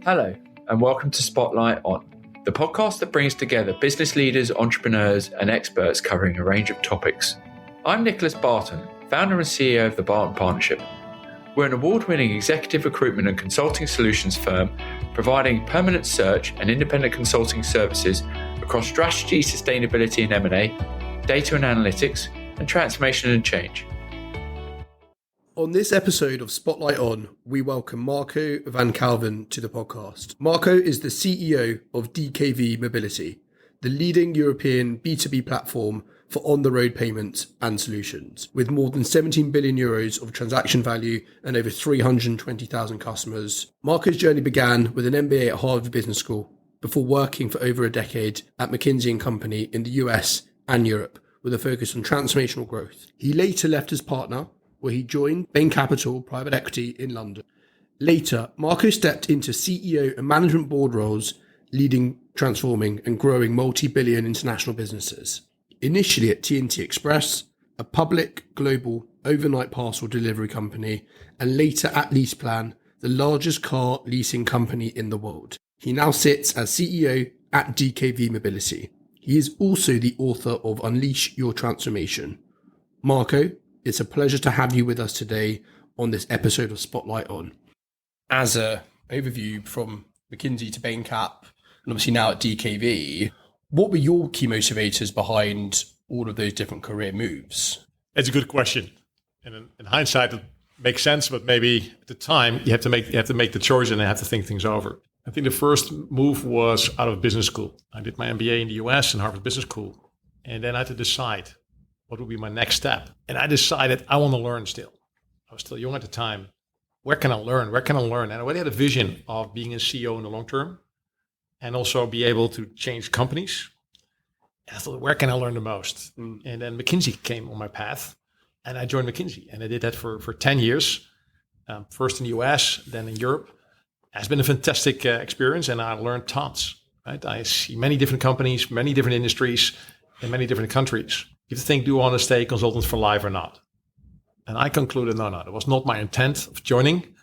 Hello, and welcome to Spotlight On, the podcast that brings together business leaders, entrepreneurs, and experts covering a range of topics. I'm Nicholas Barton, founder and CEO of the Barton Partnership. We're an award-winning executive recruitment and consulting solutions firm providing permanent search and independent consulting services across strategy, sustainability and M&A, data and analytics, and transformation and change. On this episode of Spotlight On, we welcome Marco Van Kalleveen to the podcast. Marco is the CEO of DKV Mobility, the leading European B2B platform for on-the-road payments and solutions. With more than 17 billion euros of transaction value and over 320,000 customers, Marco's journey began with an MBA at Harvard Business School before working for over a decade at McKinsey & Company in the US and Europe with a focus on transformational growth. He later left as partner, where he joined Bain Capital Private Equity in London. Later, Marco stepped into CEO and management board roles, leading, transforming and growing multi-billion international businesses. Initially at TNT Express, a public global overnight parcel delivery company, and later at LeasePlan, the largest car leasing company in the world. He now sits as CEO at DKV Mobility. He is also the author of Unleash Your Transformation. Marco, it's a pleasure to have you with us today on this episode of Spotlight On. As an overview from McKinsey to Bain Cap, and obviously now at DKV, what were your key motivators behind all of those different career moves? It's a good question. And in hindsight, it makes sense, but maybe at the time you have to make the choice and you have to think things over. I think the first move was out of business school. I did my MBA in the US and Harvard Business School. And then I had to decide what would be my next step. And I decided I want to learn still. I was still young at the time. Where can I learn? Where can I learn? And I already had a vision of being a CEO in the long term and also be able to change companies. And I thought, where can I learn the most? And then McKinsey came on my path and I joined McKinsey. And I did that for 10 years, first in the US, then in Europe. It's been a fantastic experience and I learned tons. Right? I see many different companies, many different industries in many different countries. You have to think, do I want to stay consultant for life or not? And I concluded, no, it was not my intent of joining.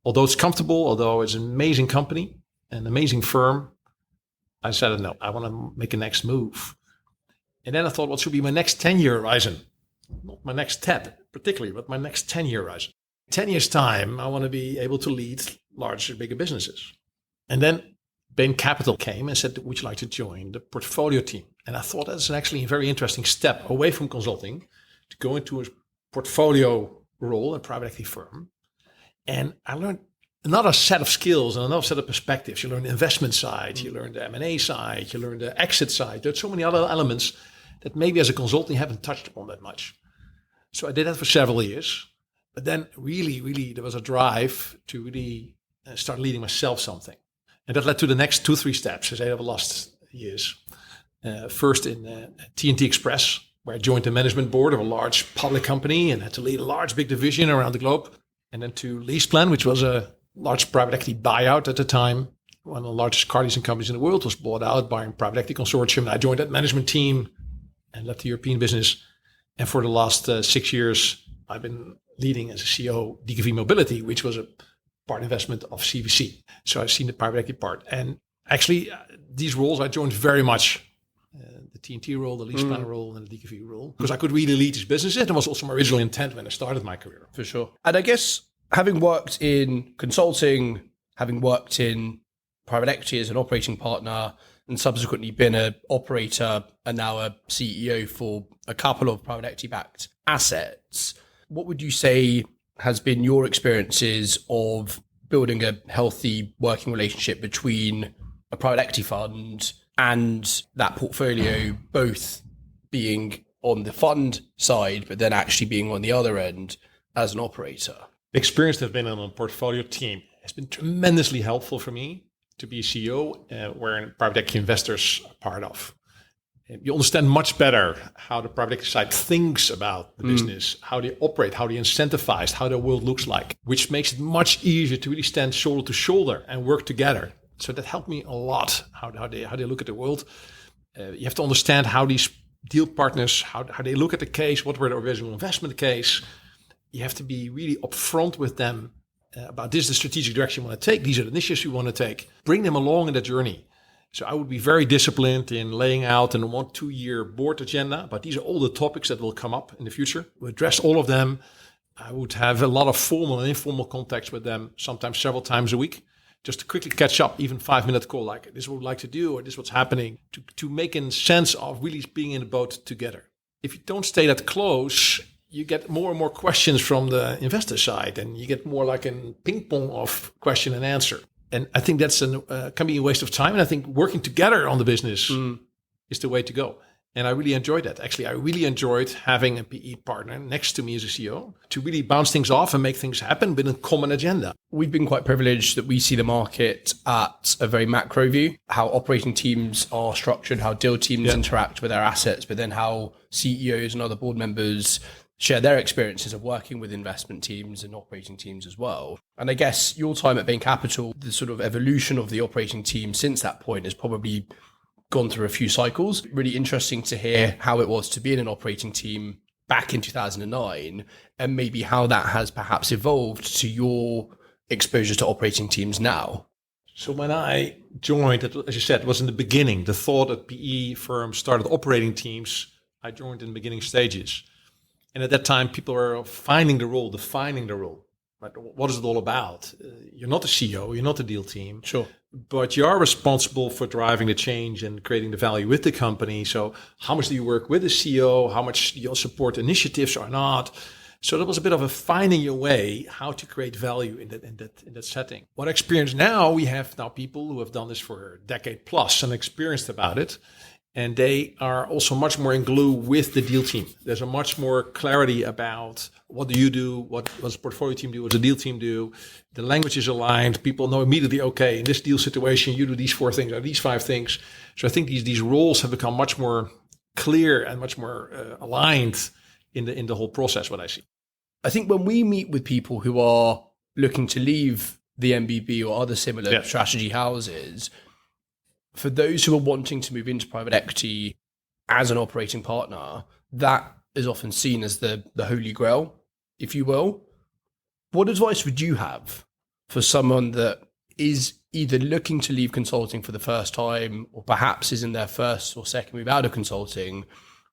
Although it's comfortable, although it's an amazing company, an amazing firm, I said, no, I want to make a next move. And then I thought, what should be my next 10-year horizon? Not my next 10 particularly, but my next 10-year horizon. 10 years' time, I want to be able to lead larger, bigger businesses. And then Bain Capital came and said, would you like to join the portfolio team? And I thought that's actually a very interesting step away from consulting to go into a portfolio role in a private equity firm. And I learned another set of skills and another set of perspectives. You learn the investment side, you learn the M&A side, you learn the exit side. There's so many other elements that maybe as a consultant you haven't touched upon that much. So I did that for several years. But then really, there was a drive to really start leading myself something. And that led to the next 2-3 steps as I have the last years. First in TNT Express, where I joined the management board of a large public company and had to lead a large, big division around the globe. And then to LeasePlan, which was a large private equity buyout at the time. One of the largest car leasing companies in the world was bought out by a private equity consortium. And I joined that management team and led the European business. And for the last 6 years, I've been leading as a CEO DKV Mobility, which was a part investment of CVC. So I've seen the private equity part. And actually, these roles I joined very much. The TNT role, the LeasePlan role, and the DKV role. Because I could really lead these businesses. That was also my original intent when I started my career. For sure. And I guess having worked in consulting, having worked in private equity as an operating partner, and subsequently been an operator and now a CEO for a couple of private equity-backed assets, what would you say has been your experiences of building a healthy working relationship between a private equity fund and that portfolio, both being on the fund side, but then actually being on the other end as an operator? The experience to have been on a portfolio team has been tremendously helpful for me to be a CEO where private equity investors are part of. You understand much better how the private equity side thinks about the business, how they operate, how they incentivize, how their world looks like, which makes it much easier to really stand shoulder to shoulder and work together. So that helped me a lot, how they look at the world. You have to understand how these deal partners, how they look at the case, what were the original investment case. You have to be really upfront with them about this is the strategic direction we want to take. These are the initiatives we want to take. Bring them along in that journey. So I would be very disciplined in laying out a 1-2 year board agenda, but these are all the topics that will come up in the future. We address all of them. I would have a lot of formal and informal contacts with them, sometimes several times a week, just to quickly catch up, even 5-minute call, like this is what we'd like to do, or this is what's happening, to make a sense of really being in the boat together. If you don't stay that close, you get more and more questions from the investor side, and you get more like a ping pong of question and answer. And I think that's can be a waste of time. And I think working together on the business is the way to go. And I really enjoyed that. Actually, I really enjoyed having a PE partner next to me as a CEO to really bounce things off and make things happen with a common agenda. We've been quite privileged that we see the market at a very macro view, how operating teams are structured, how deal teams interact with their assets, but then how CEOs and other board members share their experiences of working with investment teams and operating teams as well. And I guess your time at Bain Capital, the sort of evolution of the operating team since that point has probably gone through a few cycles. Really interesting to hear how it was to be in an operating team back in 2009 and maybe how that has perhaps evolved to your exposure to operating teams now. So when I joined, as you said, it was in the beginning. The thought that PE firms started operating teams, I joined in the beginning stages. And at that time, people were finding the role, defining the role. Right? What is it all about? You're not the CEO, you're not the deal team. Sure. But you are responsible for driving the change and creating the value with the company. So how much do you work with the CEO? How much do you support initiatives or not? So that was a bit of a finding your way how to create value in that setting. What I experience now, we have now people who have done this for a decade plus and experienced about it. And they are also much more in glue with the deal team. There's a much more clarity about what do you do, what does the portfolio team do, what does the deal team do. The language is aligned. People know immediately, okay, in this deal situation, you do these 4 things or these 5 things. So I think these roles have become much more clear and much more aligned in the whole process, what I see. I think when we meet with people who are looking to leave the MBB or other similar strategy houses, for those who are wanting to move into private equity as an operating partner, that is often seen as the holy grail, if you will. What advice would you have for someone that is either looking to leave consulting for the first time or perhaps is in their first or second move out of consulting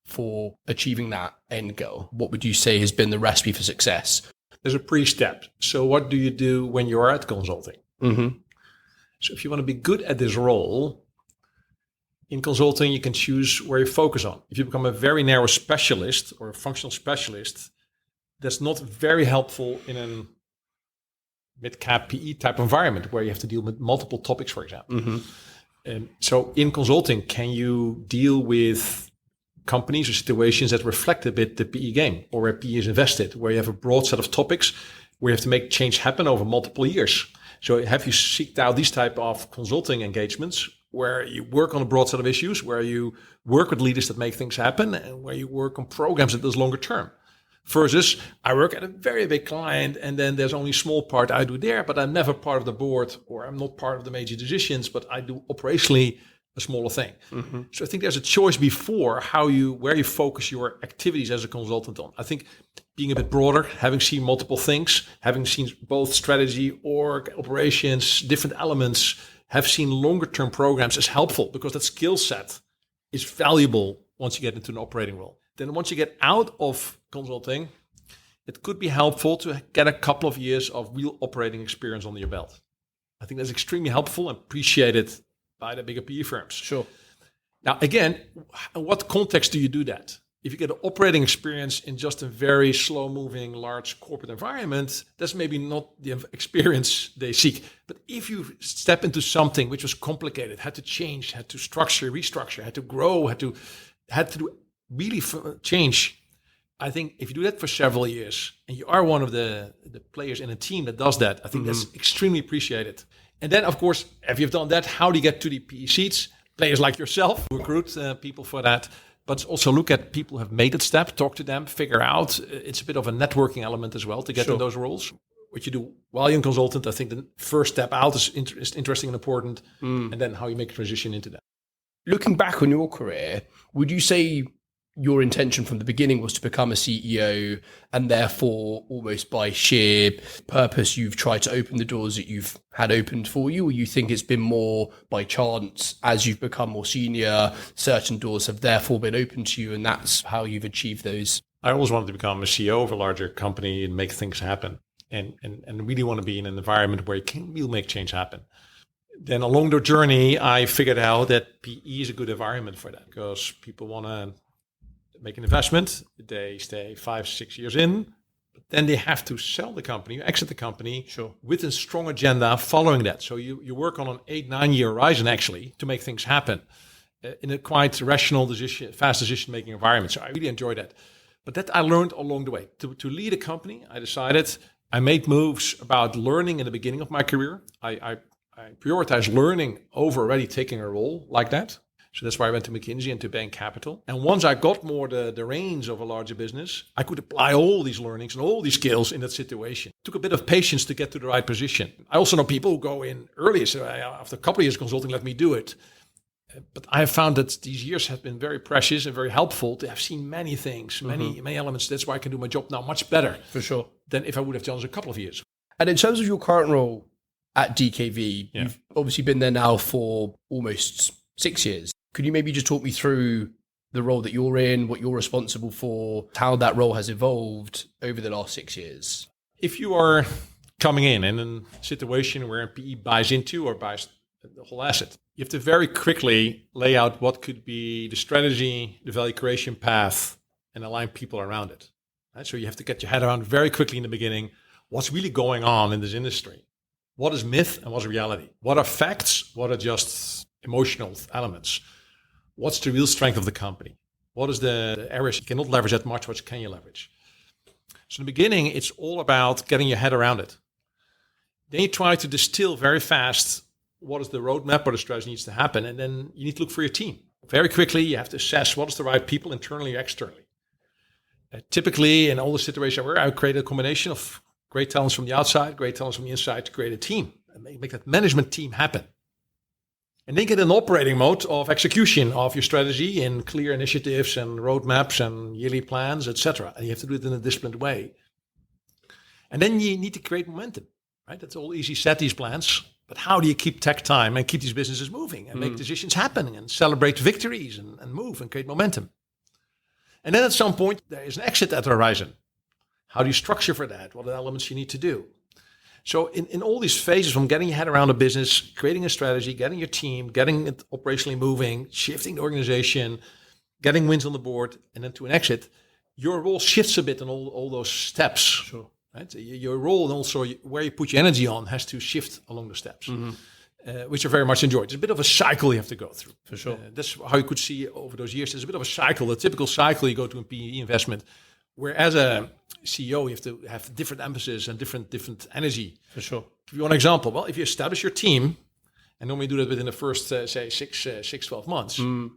for achieving that end goal? What would you say has been the recipe for success? There's a pre-step. So what do you do when you are at consulting? Mm-hmm. So if you want to be good at this role, in consulting, you can choose where you focus on. If you become a very narrow specialist or a functional specialist, that's not very helpful in a mid-cap PE type environment where you have to deal with multiple topics, for example. Mm-hmm. So in consulting, can you deal with companies or situations that reflect a bit the PE game or where PE is invested, where you have a broad set of topics where you have to make change happen over multiple years? So have you seeked out these type of consulting engagements where you work on a broad set of issues, where you work with leaders that make things happen, and where you work on programs that does longer term? Versus, I work at a very big client, and then there's only a small part I do there, but I'm never part of the board, or I'm not part of the major decisions, but I do operationally a smaller thing. Mm-hmm. So I think there's a choice before where you focus your activities as a consultant on. I think being a bit broader, having seen multiple things, having seen both strategy, org, operations, different elements, have seen longer term programs is helpful because that skill set is valuable once you get into an operating role. Then once you get out of consulting, it could be helpful to get a couple of years of real operating experience under your belt. I think that's extremely helpful and appreciated by the bigger PE firms. Sure. Now, again, in what context do you do that? If you get an operating experience in just a very slow-moving, large corporate environment, that's maybe not the experience they seek. But if you step into something which was complicated, had to change, had to structure, restructure, had to grow, had to do really change, I think if you do that for several years and you are one of the players in a team that does that, I think that's extremely appreciated. And then, of course, if you've done that, how do you get to the PE seats? Players like yourself recruit people for that. But also look at people who have made that step, talk to them, figure out. It's a bit of a networking element as well to get in those roles. What you do while you're a consultant, I think the first step out is interesting and important. And then how you make a transition into that. Looking back on your career, would you say your intention from the beginning was to become a CEO, and therefore almost by sheer purpose you've tried to open the doors that you've had opened for you, or you think it's been more by chance as you've become more senior, certain doors have therefore been opened to you and that's how you've achieved those? I always wanted to become a CEO of a larger company and make things happen, and really want to be in an environment where you can really make change happen. Then along the journey, I figured out that PE is a good environment for that, because people want to make an investment, they stay 5-6 years in, but then they have to sell the company, exit the company. Sure. With a strong agenda following that. So you work on an 8-9 year horizon actually to make things happen in a quite rational fast decision-making environment. So I really enjoy that. But that I learned along the way. To lead a company, I made moves about learning in the beginning of my career. I prioritized learning over already taking a role like that. So that's why I went to McKinsey and to Bain Capital. And once I got more the reins of a larger business, I could apply all these learnings and all these skills in that situation. It took a bit of patience to get to the right position. I also know people who go in early, so after a couple of years consulting, let me do it. But I have found that these years have been very precious and very helpful to have seen many things, many elements. That's why I can do my job now much better. For sure. Than if I would have done it a couple of years. And in terms of your current role at DKV, you've obviously been there now for almost 6 years. Could you maybe just talk me through the role that you're in, what you're responsible for, how that role has evolved over the last 6 years? If you are coming in a situation where a PE buys into or buys the whole asset, you have to very quickly lay out what could be the strategy, the value creation path, and align people around it. Right? So you have to get your head around very quickly in the beginning what's really going on in this industry. What is myth and what's reality? What are facts? What are just emotional elements? What's the real strength of the company? What is the areas you cannot leverage that much? What can you leverage? So in the beginning, it's all about getting your head around it. Then you try to distill very fast what is the roadmap or the strategy needs to happen. And then you need to look for your team. Very quickly, you have to assess what is the right people internally or externally. Typically, in all the situations where I create a combination of great talents from the outside, great talents from the inside to create a team and make that management team happen. And then get an operating mode of execution of your strategy in clear initiatives and roadmaps and yearly plans, etc. And you have to do it in a disciplined way. And then you need to create momentum, right? That's all easy, set these plans. But how do you keep tech time and keep these businesses moving and make decisions happen and celebrate victories and move and create momentum? And then at some point, there is an exit at the horizon. How do you structure for that? What are the elements you need to do? So in all these phases, from getting your head around a business, creating a strategy, getting your team, getting it operationally moving, shifting the organization, getting wins on the board, and then to an exit, your role shifts a bit in all those steps. Sure. Right? Your role and also where you put your energy on has to shift along the steps, which are very much enjoyed. It's a bit of a cycle you have to go through. For sure. That's how you could see over those years. There's a bit of a cycle, a typical cycle you go to in PE investment, where as a CEO, you have to have different emphasis and different energy. For sure. Give you one example. Well, if you establish your team, and normally do that within the first, say, 12 months, you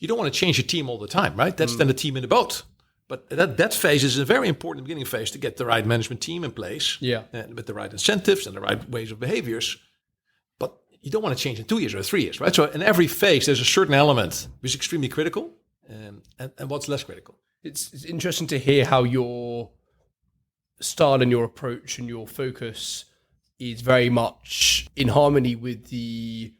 don't want to change your team all the time, right? That's then the team in the boat. But that phase is a very important beginning phase to get the right management team in place, with the right incentives and the right ways of behaviors. But you don't want to change in 2 years or 3 years, right? So in every phase, there's a certain element which is extremely critical and what's less critical. It's interesting to hear how your style and your approach and your focus is very much in harmony with the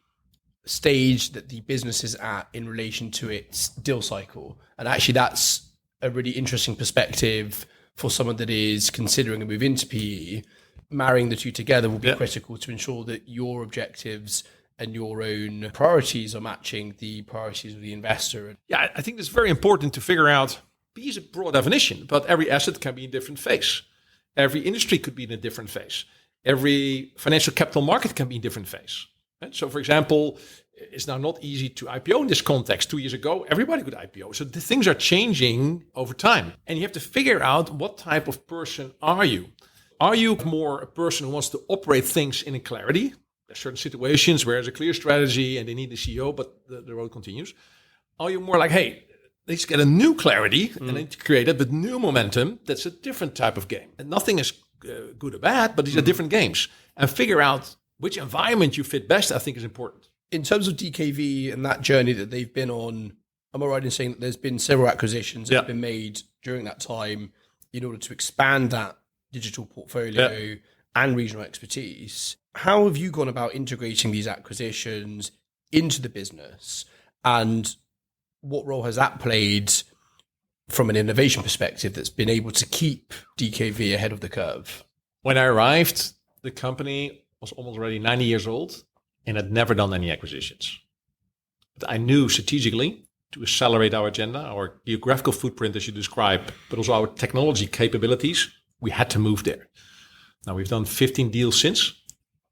stage that the business is at in relation to its deal cycle. And actually, that's a really interesting perspective for someone that is considering a move into PE. Marrying the two together will be critical to ensure that your objectives and your own priorities are matching the priorities of the investor. Yeah, I think it's very important to figure out. PE is a broad definition, but every asset can be in a different phase. Every industry could be in a different phase. Every financial capital market can be in a different phase. Right? So, for example, it's now not easy to IPO in this context. 2 years ago, everybody could IPO. So the things are changing over time. And you have to figure out what type of person are you? Are you more a person who wants to operate things in clarity? There's certain situations where there's a clear strategy and they need the CEO, but the road continues. Are you more like, hey, let's get a new clarity and then create it with new momentum? That's a different type of game. And nothing is good or bad, but these are different games. And figure out which environment you fit best, I think, is important. In terms of DKV and that journey that they've been on Am I right in saying that there's been several acquisitions that have been made during that time in order to expand that digital portfolio and regional expertise? How have you gone about integrating these acquisitions into the business, and what role has that played from an innovation perspective that's been able to keep DKV ahead of the curve? When I arrived, the company was almost already 90 years old and had never done any acquisitions. But I knew strategically to accelerate our agenda, our geographical footprint, as you described, but also our technology capabilities, we had to move there. Now, we've done 15 deals since,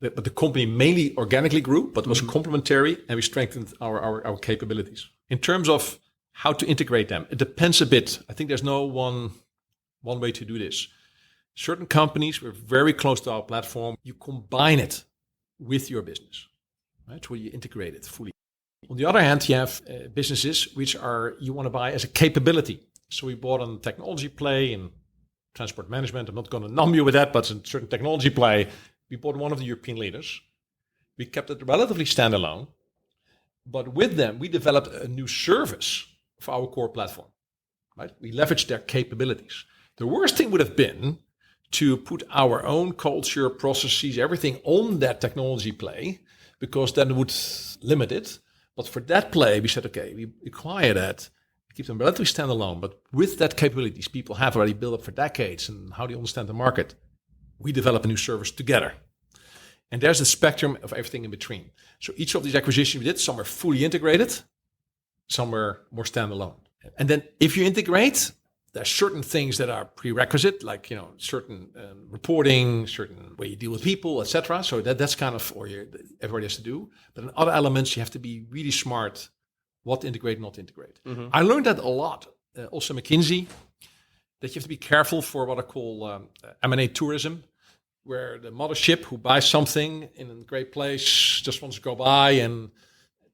but the company mainly organically grew, but was complementary, and we strengthened our capabilities. In terms of how to integrate them, it depends a bit. I think there's no one way to do this. Certain companies were very close to our platform. You combine it with your business, right? So you integrate it fully. On the other hand, you have businesses which you want to buy as a capability. So we bought a technology play in transport management. I'm not going to numb you with that, but it's a certain technology play. We bought one of the European leaders. We kept it relatively standalone. But with them, we developed a new service for our core platform. Right? We leveraged their capabilities. The worst thing would have been to put our own culture, processes, everything on that technology play, because then it would limit it. But for that play, we said, okay, we acquire that, keep them relatively standalone, but with that capabilities people have already built up for decades and how they understand the market, we develop a new service together. And there's a spectrum of everything in between. So each of these acquisitions we did, some are fully integrated, some were more standalone. And then if you integrate, there's certain things that are prerequisite, like certain reporting, certain way you deal with people, etc. So that's kind of everybody has to do. But in other elements, you have to be really smart what to integrate, not integrate. I learned that a lot. Also McKinsey, that you have to be careful for what I call M&A tourism, where the mothership who buys something in a great place just wants to go by and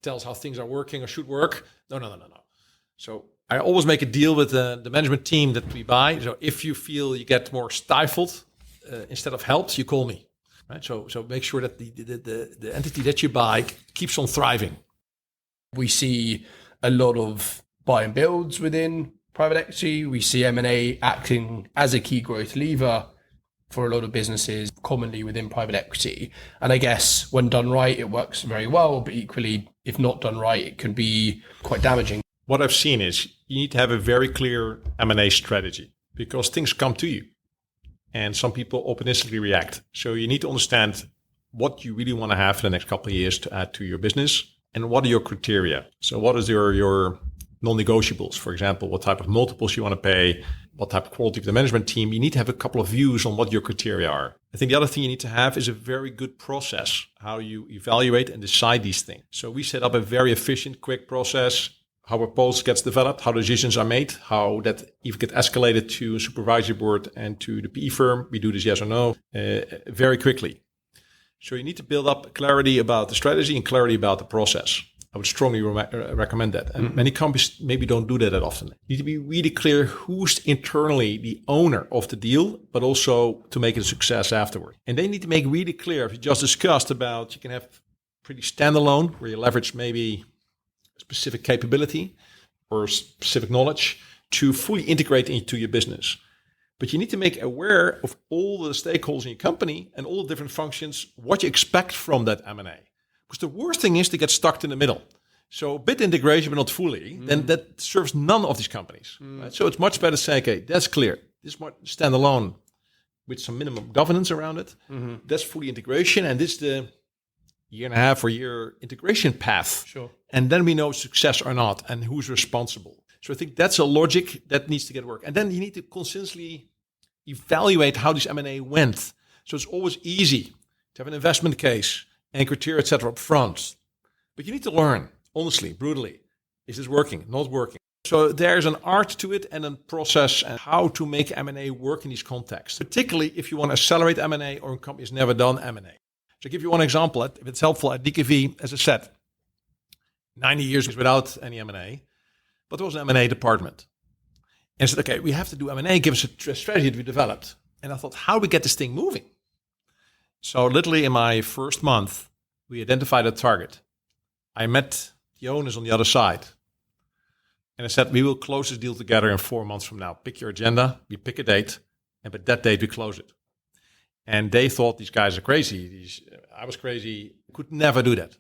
tells how things are working or should work. No. So I always make a deal with the management team that we buy. So if you feel you get more stifled instead of helped, you call me. Right? So make sure that the entity that you buy keeps on thriving. We see a lot of buy and builds within private equity. We see M&A acting as a key growth lever for a lot of businesses, commonly within private equity. And I guess when done right, it works very well. But equally, if not done right, it can be quite damaging. What I've seen is you need to have a very clear M&A strategy because things come to you and some people opportunistically react. So you need to understand what you really want to have for the next couple of years to add to your business and what are your criteria. So what is your non-negotiables? For example, what type of multiples you want to pay, what type of quality of the management team. You need to have a couple of views on what your criteria are. I think the other thing you need to have is a very good process, how you evaluate and decide these things. So we set up a very efficient, quick process, how a proposal gets developed, how decisions are made, how that even get escalated to a supervisory board and to the PE firm. We do this yes or no very quickly. So you need to build up clarity about the strategy and clarity about the process. I would strongly recommend that. And many companies maybe don't do that often. You need to be really clear who's internally the owner of the deal, but also to make it a success afterward. And they need to make really clear, if you just discussed about, you can have pretty standalone, where you leverage maybe specific capability or specific knowledge to fully integrate into your business. But you need to make aware of all the stakeholders in your company and all the different functions, what you expect from that M&A. Because the worst thing is to get stuck in the middle. So a bit integration, but not fully, then that serves none of these companies. Right? So it's much better to say, okay, that's clear. This is more standalone with some minimum governance around it. That's fully integration. And this is the year and a half or year integration path. Sure. And then we know success or not and who's responsible. So I think that's a logic that needs to get work. And then you need to consistently evaluate how this M&A went. So it's always easy to have an investment case and criteria, etc. up front. But you need to learn, honestly, brutally, is this working, not working? So there's an art to it and a process and how to make M&A work in these contexts, particularly if you want to accelerate M&A or a company has never done M&A. So I'll give you one example, if it's helpful. At DKV, as I said, 90 years without any M&A, but there was an M&A department. And I said, okay, we have to do M&A, give us a strategy that we developed. And I thought, how do we get this thing moving? So literally in my first month, we identified a target. I met the owners on the other side. And I said, we will close this deal together in 4 months from now. Pick your agenda, we pick a date, and by that date we close it. And they thought these guys are crazy. I was crazy, could never do that.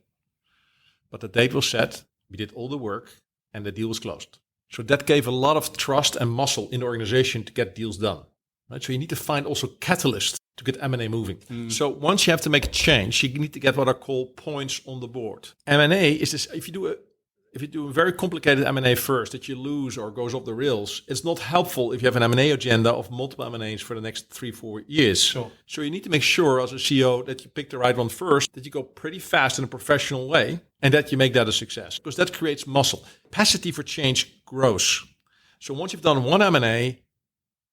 But the date was set, we did all the work, and the deal was closed. So that gave a lot of trust and muscle in the organization to get deals done. Right? So you need to find also catalysts to get M&A moving. So once you have to make a change, you need to get what I call points on the board. M&A is this, if you do a very complicated M&A first that you lose or goes off the rails, it's not helpful if you have an M&A agenda of multiple M&As for the next 3-4 years. Sure. So you need to make sure as a CEO that you pick the right one first, that you go pretty fast in a professional way, and that you make that a success, because that creates muscle. Capacity for change grows. So once you've done one M&A,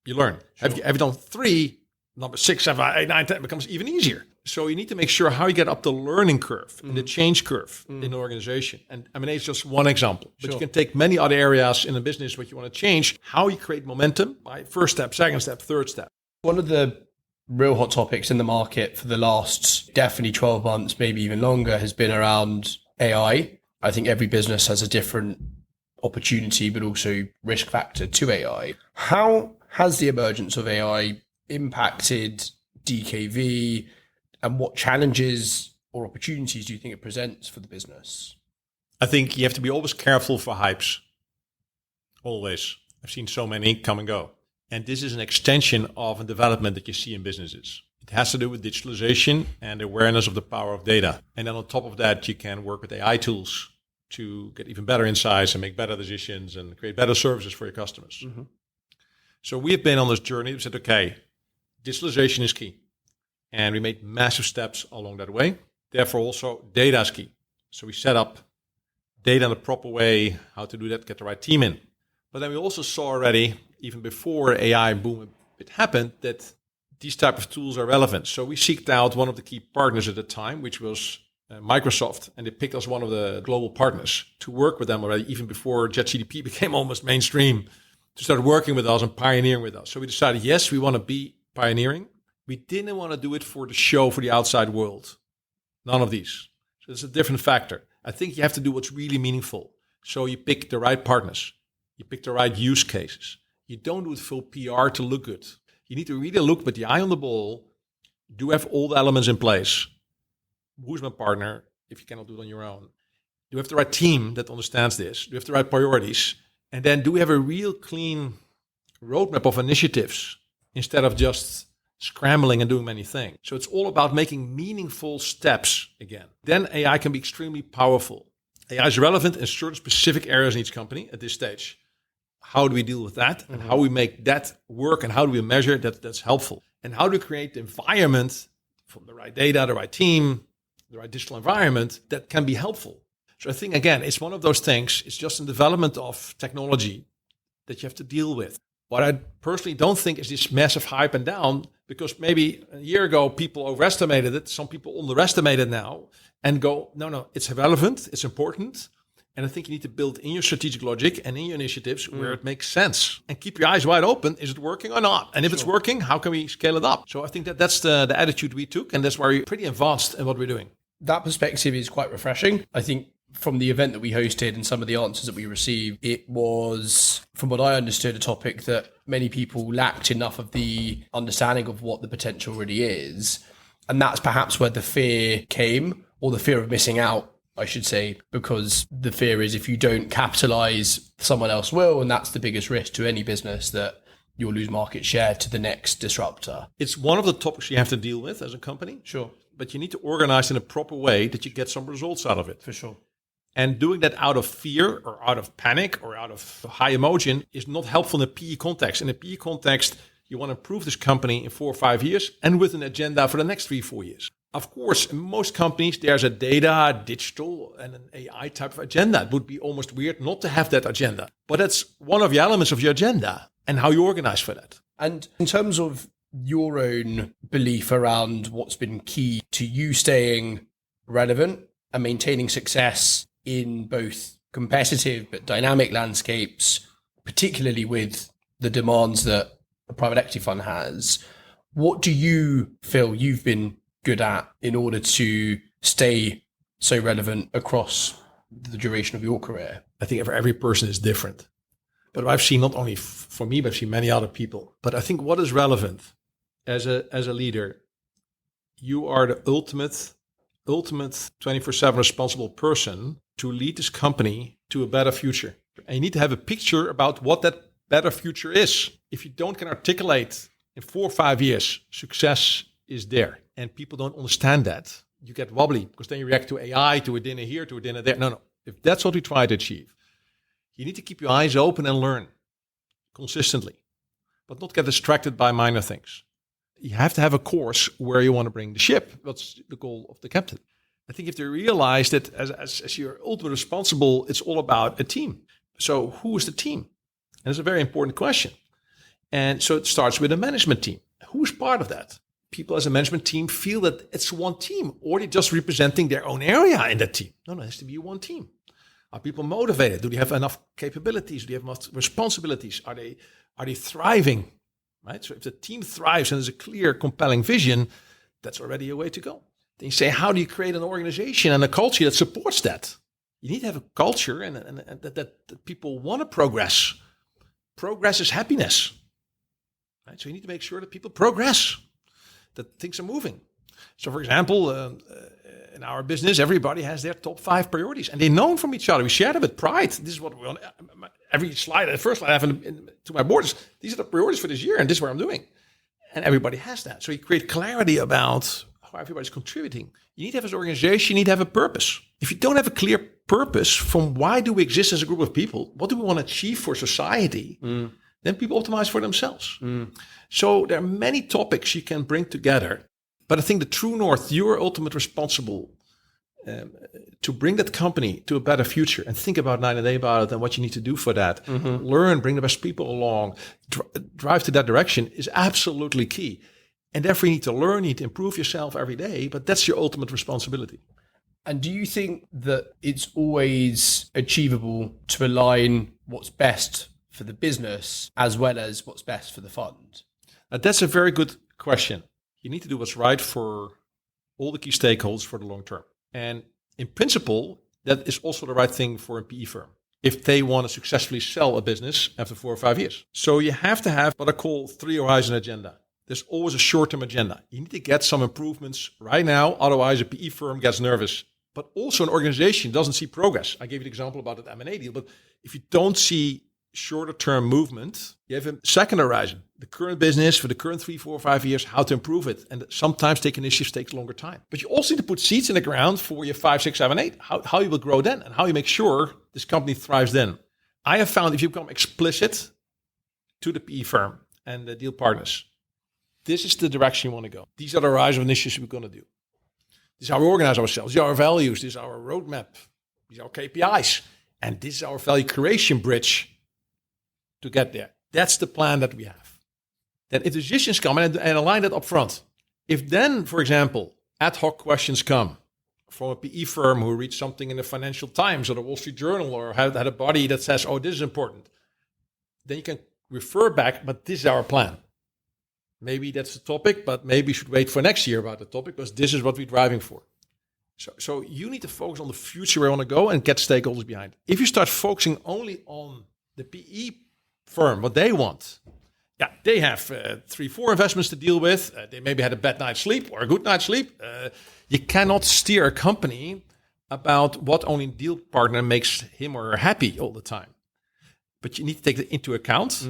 you learn. Sure. Have you done 3, number 6, 7, 8, 9, 10 becomes even easier. So you need to make sure how you get up the learning curve and the change curve in the organization. And M&A is just one example. But you can take many other areas in a business what you want to change, how you create momentum by first step, second step, third step. One of the real hot topics in the market for the last definitely 12 months, maybe even longer, has been around AI. I think every business has a different opportunity, but also risk factor to AI. How has the emergence of AI impacted DKV? And what challenges or opportunities do you think it presents for the business? I think you have to be always careful for hypes. Always. I've seen so many come and go. And this is an extension of a development that you see in businesses. It has to do with digitalisation and awareness of the power of data. And then on top of that, you can work with AI tools to get even better insights and make better decisions and create better services for your customers. Mm-hmm. So we have been on this journey. We said, okay, digitalisation is key. And we made massive steps along that way. Therefore, also data is key. So we set up data in the proper way, how to do that, get the right team in. But then we also saw already, even before AI boom it happened, that these type of tools are relevant. So we seeked out one of the key partners at the time, which was Microsoft, and they picked us one of the global partners to work with them already, even before ChatGPT became almost mainstream, to start working with us and pioneering with us. So we decided, yes, we want to be pioneering. We didn't want to do it for the show, for the outside world. None of these. So it's a different factor. I think you have to do what's really meaningful. So you pick the right partners. You pick the right use cases. You don't do it for PR to look good. You need to really look with the eye on the ball. Do have all the elements in place. Who's my partner if you cannot do it on your own? Do you have the right team that understands this? Do you have the right priorities? And then do we have a real clean roadmap of initiatives instead of just scrambling and doing many things? So it's all about making meaningful steps again. Then AI can be extremely powerful. AI is relevant in certain specific areas in each company at this stage. How do we deal with that? And how we make that work, and how do we measure that that's helpful? And how do we create the environment from the right data, the right team, the right digital environment that can be helpful? So I think, again, it's one of those things. It's just a development of technology that you have to deal with. What I personally don't think is this massive hype and down, because maybe a year ago people overestimated it. Some people underestimate it now and go, no, it's relevant, it's important. And I think you need to build in your strategic logic and in your initiatives where it makes sense. And keep your eyes wide open. Is it working or not? And if it's working, how can we scale it up? So I think that's the attitude we took. And that's why we're pretty advanced in what we're doing. That perspective is quite refreshing. I think from the event that we hosted and some of the answers that we received, it was, from what I understood, a topic that many people lacked enough of the understanding of what the potential really is. And that's perhaps where the fear came, or the fear of missing out, I should say, because the fear is if you don't capitalize, someone else will. And that's the biggest risk to any business, that you'll lose market share to the next disruptor. It's one of the topics you have to deal with as a company. Sure. But you need to organize in a proper way that you get some results out of it. For sure. And doing that out of fear or out of panic or out of high emotion is not helpful in a PE context. In a PE context, you want to improve this company in 4 or 5 years and with an agenda for the next 3-4 years. Of course, in most companies, there's a data, digital, and an AI type of agenda. It would be almost weird not to have that agenda. But that's one of the elements of your agenda and how you organize for that. And in terms of your own belief around what's been key to you staying relevant and maintaining success in both competitive but dynamic landscapes, particularly with the demands that a private equity fund has, what do you feel you've been good at in order to stay so relevant across the duration of your career? I think every person is different. but I've seen not only for me, but I've seen many other people. But I think what is relevant as a leader, you are the ultimate 24/7 responsible person to lead this company to a better future. And you need to have a picture about what that better future is. If you can articulate in 4 or 5 years, success is there, and people don't understand that, you get wobbly, because then you react to AI, to a dinner here, to a dinner there. No. If that's what we try to achieve, you need to keep your eyes open and learn consistently, but not get distracted by minor things. You have to have a course where you want to bring the ship. That's the goal of the captain. I think if they realize that as you're ultimately responsible, it's all about a team. So who is the team? And it's a very important question. And so it starts with a management team. Who's part of that? People as a management team feel that it's one team, or they're just representing their own area in that team. No, it has to be one team. Are people motivated? Do they have enough capabilities? Do they have enough responsibilities? Are they thriving? Right? So if the team thrives and there's a clear, compelling vision, that's already a way to go. Then you say, how do you create an organization and a culture that supports that? You need to have a culture and that people want to progress. Progress is happiness. Right? So you need to make sure that people progress, that things are moving. So for example, in our business, everybody has their top 5 priorities, and they know from each other. We share them with pride. This is what we want. Every slide, the first slide I have to my board is, these are the priorities for this year, and this is what I'm doing. And everybody has that. So you create clarity about how everybody's contributing. You need to have as an organization, you need to have a purpose. If you don't have a clear purpose from why do we exist as a group of people, what do we want to achieve for society, then people optimize for themselves. So there are many topics you can bring together. But I think the true north, you're ultimately responsible to bring that company to a better future, and think about night and day about it and what you need to do for that. Learn, bring the best people along, drive to that direction is absolutely key. And therefore you need to learn, you need to improve yourself every day, but that's your ultimate responsibility. And do you think that it's always achievable to align what's best for the business as well as what's best for the fund? That's a very good question. You need to do what's right for all the key stakeholders for the long term. And in principle, that is also the right thing for a PE firm if they want to successfully sell a business after 4 or 5 years. So you have to have what I call 3 horizon agenda. There's always a short-term agenda. You need to get some improvements right now, otherwise a PE firm gets nervous. But also an organization doesn't see progress. I gave you the example about that M&A deal, but if you don't see shorter term movement, you have a second horizon, the current business for the current 3, 4, 5 years, how to improve it. And sometimes take initiatives takes longer time. But you also need to put seeds in the ground for your 5, 6, 7, 8, how you will grow then and how you make sure this company thrives then. I have found if you become explicit to the PE firm and the deal partners, this is the direction you want to go. These are the horizon of initiatives we're going to do. This is how we organize ourselves. These are our values. This is our roadmap. These are our KPIs. And this is our value creation bridge to get there. That's the plan that we have. Then if decisions come and align that up front. If then, for example, ad hoc questions come from a PE firm who reads something in the Financial Times or the Wall Street Journal or had a body that says, oh, this is important, then you can refer back, but this is our plan. Maybe that's the topic, but maybe you should wait for next year about the topic because this is what we're driving for. So you need to focus on the future where you want to go and get stakeholders behind it. If you start focusing only on the PE firm, what they want, they have 3, 4 investments to deal with. They maybe had a bad night's sleep or a good night's sleep. You cannot steer a company about what only deal partner makes him or her happy all the time. But you need to take that into account.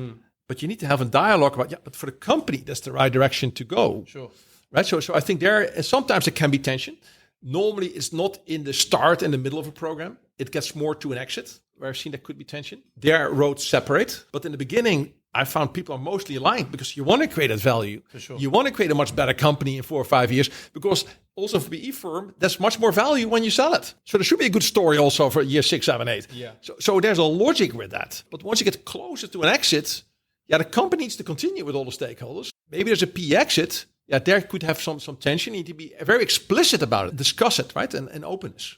But you need to have a dialogue about, but for the company, that's the right direction to go. Sure. Right? So I think sometimes there can be tension. Normally, it's not in the start and the middle of a program. It gets more to an exit, where I've seen there could be tension. Their roads separate. But in the beginning, I found people are mostly aligned because you want to create that value. For sure. You want to create a much better company in 4 or 5 years because also for the PE firm, there's much more value when you sell it. So there should be a good story also for year 6, 7, 8. Yeah. So there's a logic with that. But once you get closer to an exit, the company needs to continue with all the stakeholders. Maybe there's a PE exit. There could have some tension. You need to be very explicit about it. Discuss it, right? And openness.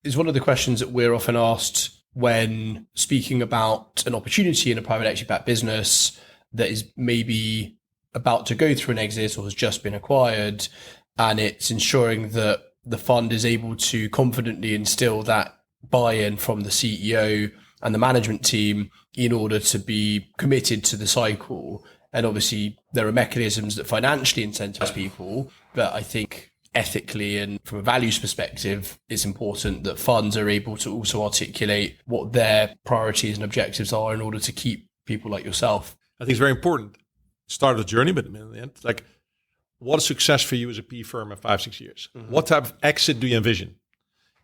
It's one of the questions that we're often asked when speaking about an opportunity in a private equity-backed business that is maybe about to go through an exit or has just been acquired, and it's ensuring that the fund is able to confidently instill that buy-in from the CEO and the management team in order to be committed to the cycle. And obviously there are mechanisms that financially incentivize people, but I think ethically and from a values perspective, it's important that funds are able to also articulate what their priorities and objectives are in order to keep people like yourself. I think it's very important. Start of the journey, but in the end, like, what is success for you as a PE firm in 5-6 years? Mm-hmm. What type of exit do you envision?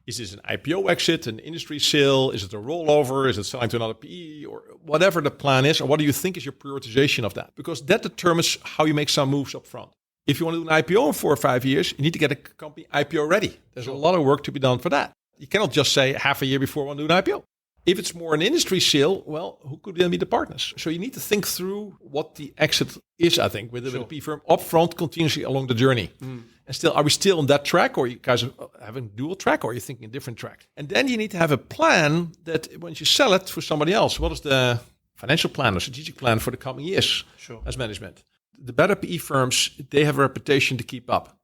Is this an IPO exit, an industry sale? Is it a rollover? Is it selling to another PE? Or whatever the plan is, or what do you think is your prioritization of that? Because that determines how you make some moves up front. If you want to do an IPO in 4 or 5 years, you need to get a company IPO ready. There's a lot of work to be done for that. You cannot just say half a year before I want to do an IPO. If it's more an industry sale, well, who could then be the partners? So you need to think through what the exit is, I think, with the PE firm up front, continuously along the journey. And still, are we still on that track, or you guys are having dual track, or are you thinking a different track? And then you need to have a plan that once you sell it for somebody else, what is the financial plan or strategic plan for the coming years as management? The better PE firms, they have a reputation to keep up.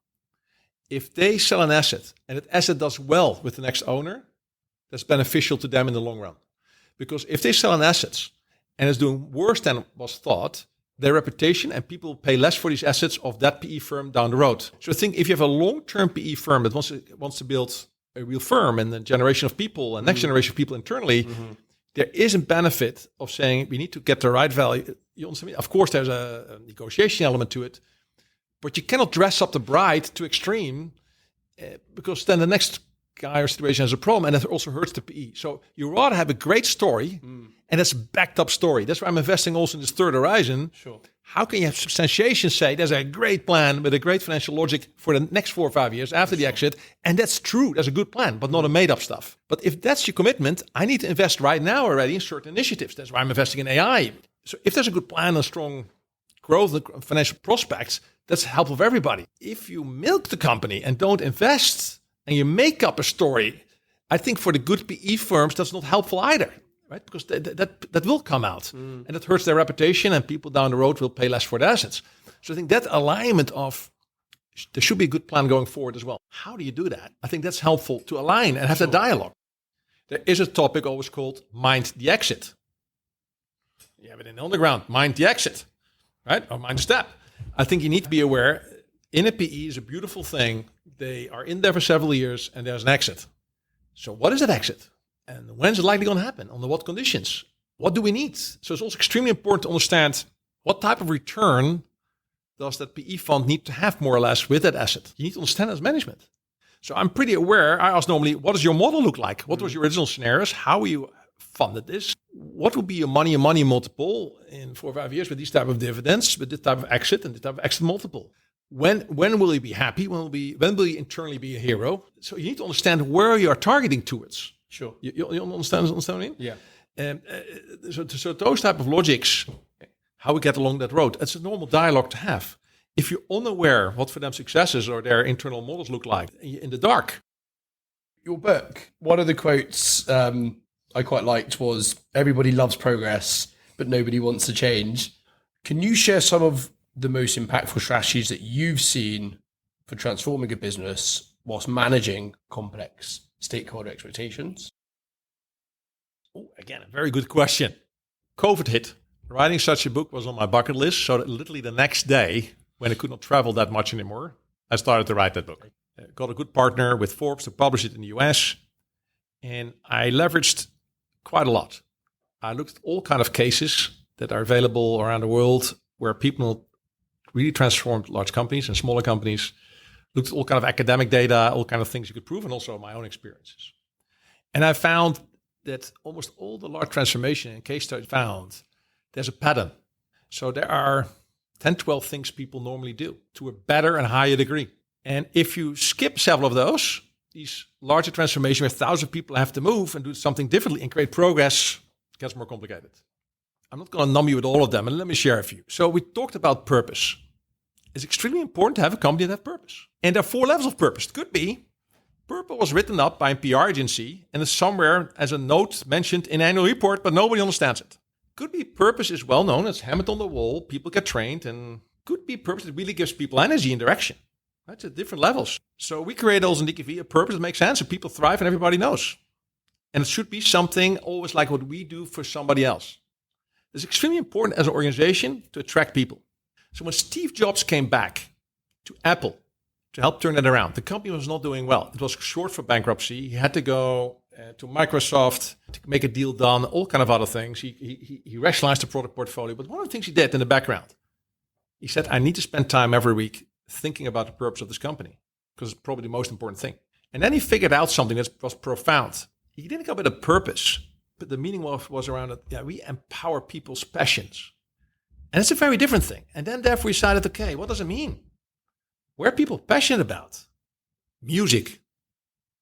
If they sell an asset and that asset does well with the next owner, that's beneficial to them in the long run. Because if they sell an asset and it's doing worse than was thought, their reputation and people pay less for these assets of that PE firm down the road. So I think if you have a long-term PE firm that wants to build a real firm and a generation of people and next generation of people internally, there is a benefit of saying we need to get the right value. You understand me? Of course, there's a negotiation element to it, but you cannot dress up the bride to extreme because then the next guy or situation has a problem, and that also hurts the PE. So you rather have a great story, and it's a backed up story. That's why I'm investing also in this third horizon. How can you have substantiation say there's a great plan with a great financial logic for the next 4 or 5 years after the exit, and that's true, that's a good plan, but not a made up stuff. But if that's your commitment, I need to invest right now already in certain initiatives. That's why I'm investing in AI. So if there's a good plan and strong growth and financial prospects, that's helpful for everybody. If you milk the company and don't invest, and you make up a story, I think for the good PE firms, that's not helpful either, right? Because that will come out, and it hurts their reputation, and people down the road will pay less for the assets. So I think that alignment of, there should be a good plan going forward as well. How do you do that? I think that's helpful to align and have that dialogue. There is a topic always called mind the exit. You have it in the underground, mind the exit, right? Or mind the step. I think you need to be aware, in a PE is a beautiful thing. They are in there for several years and there's an exit. So what is that exit? And when is it likely going to happen? Under what conditions? What do we need? So it's also extremely important to understand what type of return does that PE fund need to have more or less with that asset. You need to understand as management. So I'm pretty aware. I ask normally, what does your model look like? What was your original scenarios? How will you funded this? What will be your money multiple in 4 or 5 years with these type of dividends, with this type of exit and this type of exit multiple? When will you be happy? When will you internally be a hero? So you need to understand where you are targeting towards. Sure. You understand what I mean? Yeah. So those type of logics, how we get along that road, it's a normal dialogue to have. If you're unaware what for them successes or their internal models look like, in the dark. Your book, one of the quotes I quite liked was, everybody loves progress, but nobody wants to change. Can you share some of the most impactful strategies that you've seen for transforming a business whilst managing complex stakeholder expectations? Oh, again, a very good question. COVID hit. Writing such a book was on my bucket list. So that literally the next day, when I could not travel that much anymore, I started to write that book. Got a good partner with Forbes to publish it in the US. And I leveraged quite a lot. I looked at all kind of cases that are available around the world where people really transformed large companies and smaller companies. Looked at all kind of academic data, all kind of things you could prove, and also my own experiences. And I found that almost all the large transformation and case studies found, there's a pattern. So there are 10, 12 things people normally do to a better and higher degree. And if you skip several of those, these larger transformations where thousands of people have to move and do something differently and create progress, gets more complicated. I'm not going to numb you with all of them, and let me share a few. So we talked about purpose. It's extremely important to have a company that has purpose. And there are 4 levels of purpose. It could be purpose was written up by a PR agency and is somewhere as a note mentioned in an annual report, but nobody understands it. Could be purpose is well known, it's hammered on the wall, people get trained, and could be purpose that really gives people energy and direction. That's at different levels. So we create also in DKV a purpose that makes sense and people thrive and everybody knows. And it should be something always like what we do for somebody else. It's extremely important as an organization to attract people. So when Steve Jobs came back to Apple to help turn that around, the company was not doing well. It was short for bankruptcy. He had to go to Microsoft to make a deal done, all kind of other things. He rationalized the product portfolio. But one of the things he did in the background, he said, I need to spend time every week thinking about the purpose of this company, because it's probably the most important thing. And then he figured out something that was profound. He didn't come up with a purpose, but the meaning was around it. Yeah, we empower people's passions. And it's a very different thing. And then therefore he decided, okay, what does it mean? What are people passionate about? Music.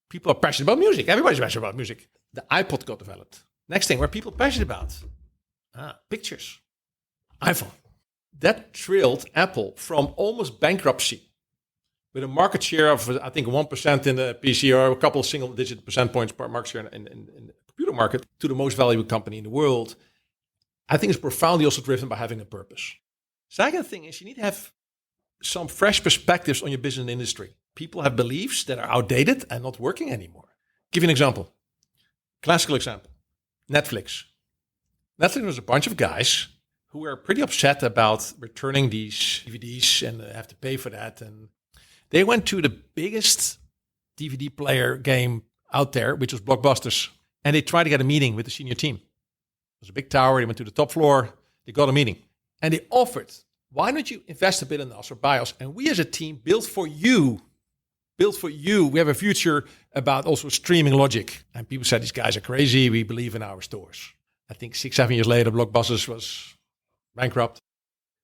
People are passionate about music. Everybody's passionate about music. The iPod got developed. Next thing, what are people passionate about? Pictures. iPhone. That thrilled Apple from almost bankruptcy with a market share of, I think, 1% in the PC or a couple of single-digit percent points per market share in the computer market to the most valuable company in the world. I think it's profoundly also driven by having a purpose. Second thing is you need to have some fresh perspectives on your business and industry. People have beliefs that are outdated and not working anymore. Give you an example. Classical example. Netflix. Netflix was a bunch of guys who were pretty upset about returning these DVDs and have to pay for that. And they went to the biggest DVD player game out there, which was Blockbusters. And they tried to get a meeting with the senior team. It was a big tower. They went to the top floor. They got a meeting. And they offered, why don't you invest a bit in us or buy us? And we as a team build for you. We have a future about also streaming logic. And people said, these guys are crazy. We believe in our stores. I think 6-7 years later, Blockbusters was bankrupt.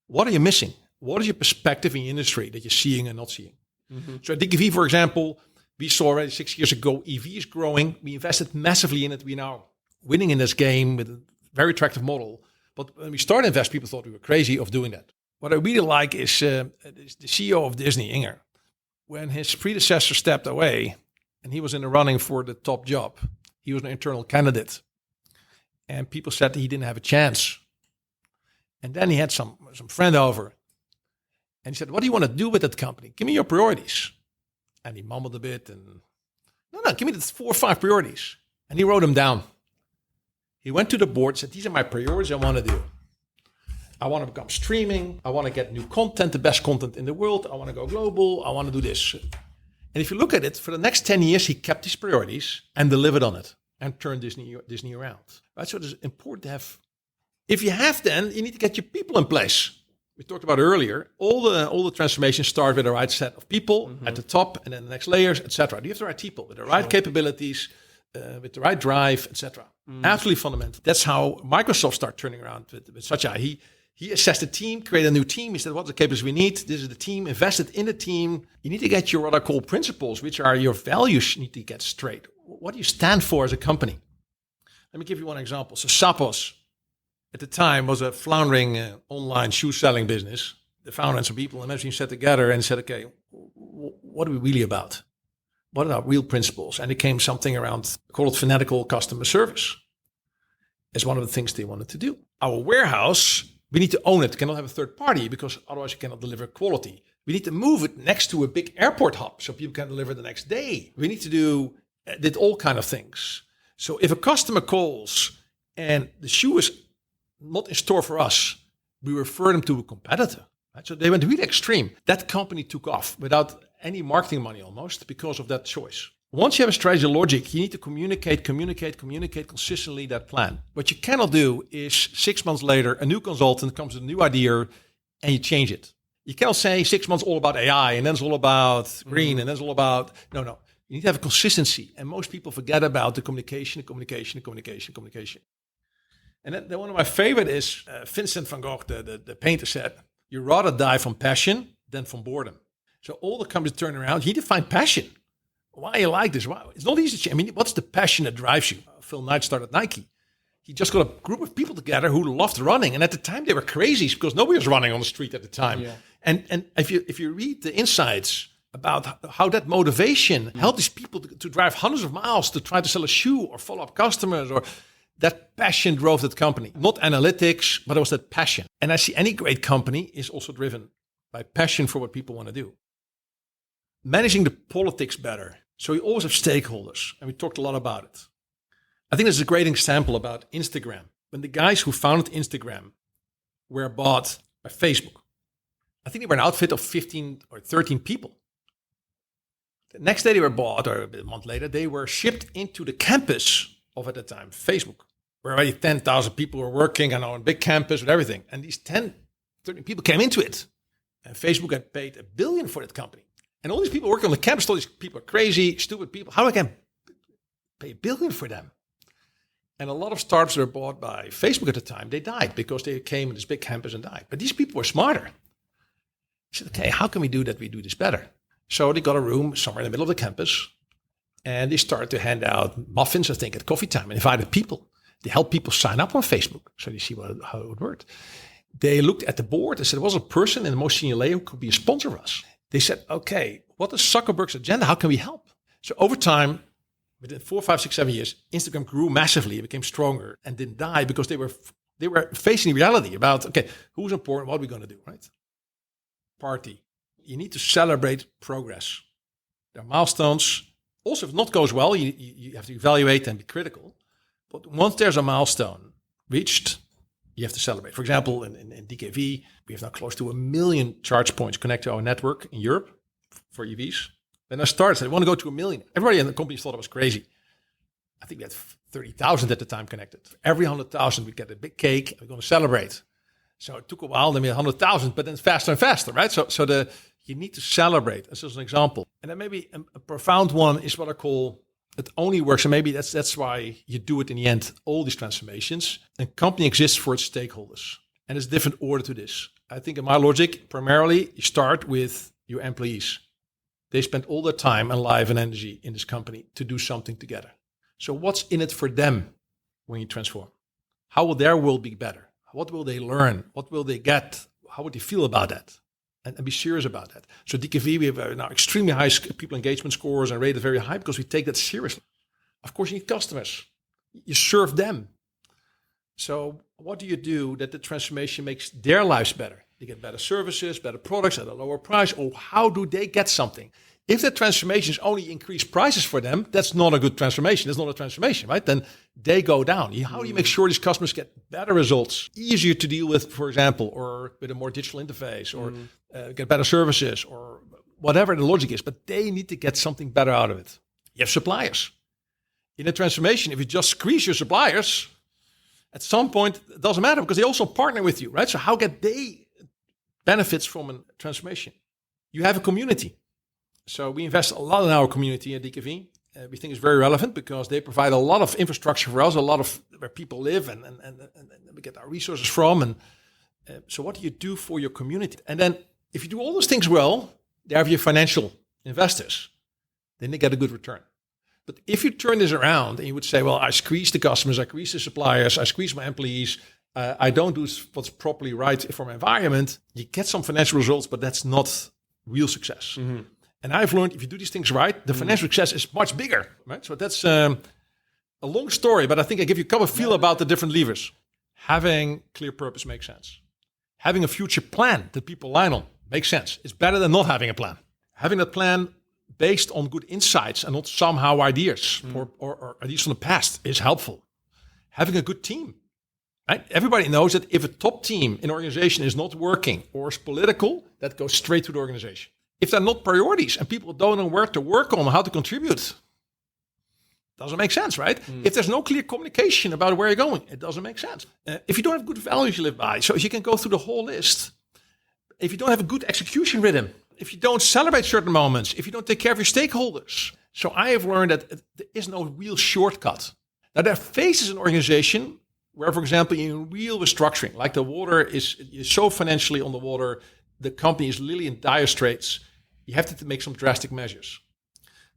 What are you missing? What is your perspective in your industry that you're seeing and not seeing? Mm-hmm. So at DKV, for example, we saw already 6 years ago, EV is growing. We invested massively in it. We're now winning in this game with a very attractive model. But when we started to invest, people thought we were crazy of doing that. What I really like is the CEO of Disney, Inger. When his predecessor stepped away and he was in the running for the top job, he was an internal candidate. And people said that he didn't have a chance. And then he had some friend over. And he said, what do you want to do with that company? Give me your priorities. And he mumbled a bit and, no, give me the 4 or 5 priorities. And he wrote them down. He went to the board, said, these are my priorities I want to do. I want to become streaming. I want to get new content, the best content in the world. I want to go global. I want to do this. And if you look at it, for the next 10 years, he kept his priorities and delivered on it and turned Disney around. Right? So it's important to have, if you have then, you need to get your people in place. We talked about earlier, all the transformations start with the right set of people at the top and then the next layers, etc. You have the right people with the right capabilities, with the right drive, etc. Absolutely fundamental. That's how Microsoft started turning around with Satya. He assessed the team, created a new team. He said, what are the capabilities we need? This is the team, invested in the team. You need to get your what I call principles, which are your values, you need to get straight. What do you stand for as a company? Let me give you one example. So Zappos, at the time, was a floundering online shoe selling business. The founder and some people and management sat together and said, okay, what are we really about? What are our real principles? And it came something around, called fanatical customer service as one of the things they wanted to do. Our warehouse, we need to own it. Cannot have a third party because otherwise you cannot deliver quality. We need to move it next to a big airport hub so people can deliver the next day. We need to did all kind of things. So if a customer calls and the shoe is not in store for us, we refer them to a competitor. Right? So they went really extreme. That company took off without any marketing money almost because of that choice. Once you have a strategy logic, you need to communicate consistently that plan. What you cannot do is 6 months later, a new consultant comes with a new idea and you change it. You cannot say 6 months all about AI and then it's all about green and then it's all about, no. You need to have a consistency. And most people forget about the communication. And then one of my favorite is Vincent van Gogh, the painter, said, you rather die from passion than from boredom. So all the companies turn around, you need to find passion. Why you like this? Why? It's not easy to change. I mean, what's the passion that drives you? Phil Knight started Nike. He just got a group of people together who loved running. And at the time, they were crazies because nobody was running on the street at the time. Yeah. And if you read the insights about how that motivation helped these people to drive hundreds of miles to try to sell a shoe or follow up customers, or that passion drove that company. Not analytics, but it was that passion. And I see any great company is also driven by passion for what people want to do. Managing the politics better. So you always have stakeholders, and we talked a lot about it. I think this is a great example about Instagram. When the guys who founded Instagram were bought by Facebook, I think they were an outfit of 15 or 13 people. The next day they were bought, or a month later, they were shipped into the campus of, at the time, Facebook, where already 10,000 people were working on a big campus with everything. And these 10, 13 people came into it. And Facebook had paid $1 billion for that company. And all these people working on the campus, all these people are crazy, stupid people. How do I pay $1 billion for them? And a lot of startups that were bought by Facebook at the time, they died because they came in this big campus and died. But these people were smarter. They said, okay, how can we do that? We do this better. So they got a room somewhere in the middle of the campus and they started to hand out muffins, I think, at coffee time and invited people. They helped people sign up on Facebook. So you see how it would work. They looked at the board and said, there was a person in the most senior layer who could be a sponsor of us. They said, okay, what is Zuckerberg's agenda? How can we help? So over time, within 4, 5, 6, 7 years, Instagram grew massively, it became stronger and didn't die because they were facing reality about, okay, who's important, what are we going to do, right? Party. You need to celebrate progress. There are milestones. Also, if it not goes well, you have to evaluate and be critical. But once there's a milestone reached, you have to celebrate. For example, in DKV, we have now close to 1 million charge points connected to our network in Europe for EVs. When I started, I want to go to 1 million. Everybody in the company thought it was crazy. I think we had 30,000 at the time connected. For every 100,000, we get a big cake. We're going to celebrate. So it took a while, then we had 100,000, but then faster and faster, right? So you need to celebrate, as an example. And then maybe a profound one is what I call, it only works, and maybe that's why you do it in the end, all these transformations. And company exists for its stakeholders. And there's a different order to this. I think in my logic, primarily, you start with your employees. They spend all their time and life and energy in this company to do something together. So what's in it for them when you transform? How will their world be better? What will they learn? What will they get? How would they feel about that? And be serious about that. So DKV, we have now extremely high people engagement scores and rated very high because we take that seriously. Of course, you need customers. You serve them. So what do you do that the transformation makes their lives better? They get better services, better products at a lower price. Or how do they get something? If the transformations only increase prices for them, that's not a good transformation. That's not a transformation, right? Then they go down. How do you make sure these customers get better results, easier to deal with, for example, or with a more digital interface, or get better services, or whatever the logic is? But they need to get something better out of it. You have suppliers. In a transformation, if you just squeeze your suppliers, at some point, it doesn't matter because they also partner with you, right? So how get they benefits from a transformation? You have a community. So we invest a lot in our community at DKV. We think it's very relevant because they provide a lot of infrastructure for us, a lot of where people live and we get our resources from. And so what do you do for your community? And then if you do all those things well, they have your financial investors. Then they get a good return. But if you turn this around and you would say, well, I squeeze the customers, I squeeze the suppliers, I squeeze my employees, I don't do what's properly right for my environment, you get some financial results, but that's not real success. Mm-hmm. And I've learned if you do these things right, the financial success is much bigger, right? So that's a long story, but I think I give you a couple of feel about the different levers. Having clear purpose makes sense. Having a future plan that people align on makes sense. It's better than not having a plan. Having a plan based on good insights and not somehow ideas or ideas from the past is helpful. Having a good team. Right? Everybody knows that if a top team in an organization is not working or is political, that goes straight to the organization. If they're not priorities and people don't know where to work on, how to contribute, doesn't make sense, right? If there's no clear communication about where you're going, it doesn't make sense. If you don't have good values you live by, so if you can go through the whole list, if you don't have a good execution rhythm, if you don't celebrate certain moments, if you don't take care of your stakeholders. So I have learned that there is no real shortcut. Now there are phases in an organization where, for example, in real restructuring, like the water is so financially on the water, the company is literally in dire straits. You have to make some drastic measures.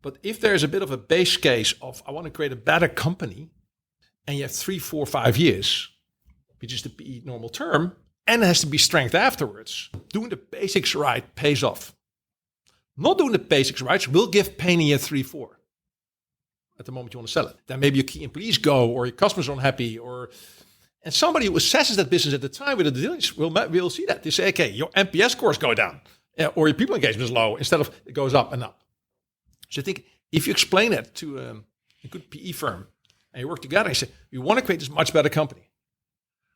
But if there's a bit of a base case of, I want to create a better company, and you have 3, 4, 5 years, which is the PE normal term, and it has to be strength afterwards, doing the basics right pays off. Not doing the basics right will give pain in year 3, 4. At the moment you want to sell it. Then maybe your key employees go, or your customers are unhappy, and somebody who assesses that business at the time with the diligence will see that. They say, okay, your NPS scores go down, or your people engagement is low, instead of it goes up and up. So I think if you explain it to a good PE firm, and you work together and you say, we want to create this much better company.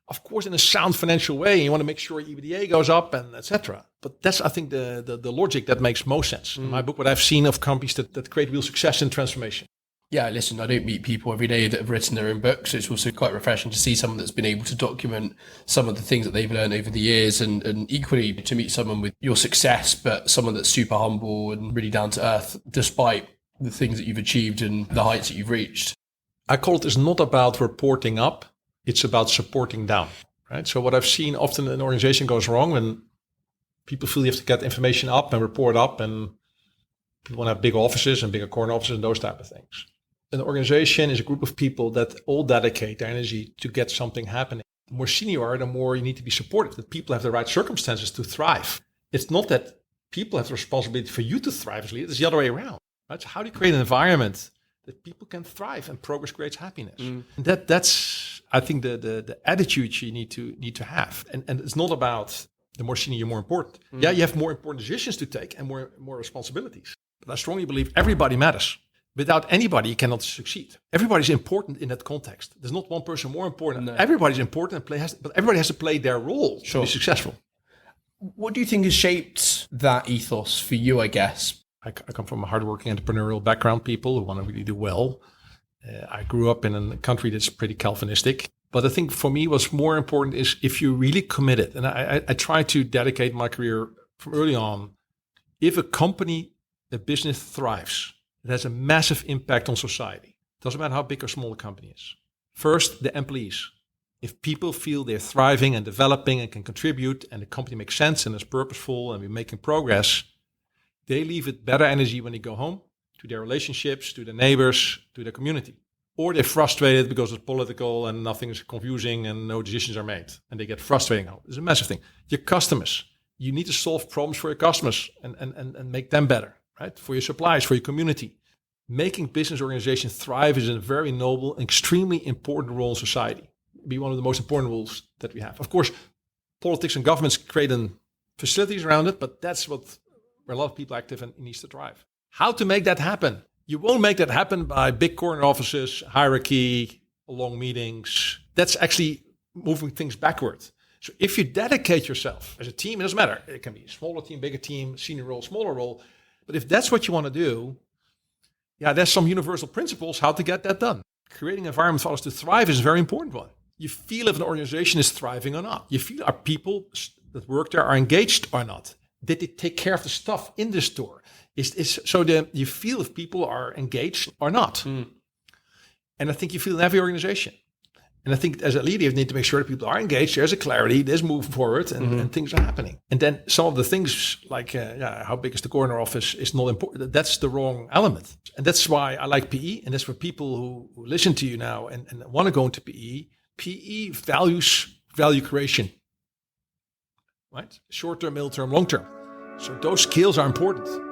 Of course, in a sound financial way, and you want to make sure EBITDA goes up and etc. But that's, I think, the logic that makes most sense. In my book, what I've seen of companies that create real success and transformation. Yeah, listen, I don't meet people every day that have written their own books. It's also quite refreshing to see someone that's been able to document some of the things that they've learned over the years, and equally to meet someone with your success, but someone that's super humble and really down to earth, despite the things that you've achieved and the heights that you've reached. I call it, it's not about reporting up, it's about supporting down, right? So what I've seen often an organization goes wrong when people feel you have to get information up and report up, and people want to have big offices and bigger corner offices and those type of things. An organization is a group of people that all dedicate their energy to get something happening. The more senior you are, the more you need to be supported, that people have the right circumstances to thrive. It's not that people have the responsibility for you to thrive as leaders, it's the other way around. Right? So how do you create an environment that people can thrive and progress creates happiness? And that's, I think, the attitude you need to have. And it's not about the more senior, you're more important. Yeah, you have more important decisions to take and more responsibilities. But I strongly believe everybody matters. Without anybody, you cannot succeed. Everybody's important in that context. There's not one person more important. No. Everybody's important, but everybody has to play their role to be successful. What do you think has shaped that ethos for you, I guess? I come from a hardworking entrepreneurial background, people who want to really do well. I grew up in a country that's pretty Calvinistic. But I think for me what's more important is if you're really committed, and I try to dedicate my career from early on, if a company, a business thrives, it has a massive impact on society. Doesn't matter how big or small the company is. First, the employees. If people feel they're thriving and developing and can contribute and the company makes sense and is purposeful and we're making progress, they leave with better energy when they go home to their relationships, to their neighbors, to their community. Or they're frustrated because it's political and nothing is confusing and no decisions are made. And they get frustrated home. It's a massive thing. Your customers. You need to solve problems for your customers and make them better. Right? For your suppliers, for your community. Making business organizations thrive is a very noble, extremely important role in society. Be one of the most important roles that we have. Of course, politics and governments create facilities around it, but that's where a lot of people are active and it needs to thrive. How to make that happen? You won't make that happen by big corner offices, hierarchy, long meetings. That's actually moving things backward. So if you dedicate yourself as a team, it doesn't matter. It can be a smaller team, bigger team, senior role, smaller role. But if that's what you want to do, yeah, there's some universal principles how to get that done. Creating an environment for others to thrive is a very important one. You feel if an organization is thriving or not. You feel are people that work there are engaged or not. Did they take care of the stuff in the store? You feel if people are engaged or not. And I think you feel in every organization. And I think as a leader, you need to make sure that people are engaged. There's a clarity. There's moving forward, and things are happening. And then some of the things like how big is the corner office is not important. That's the wrong element. And that's why I like PE. And that's for people who listen to you now and want to go into PE. PE values value creation, right? Short term, middle term, long term. So those skills are important.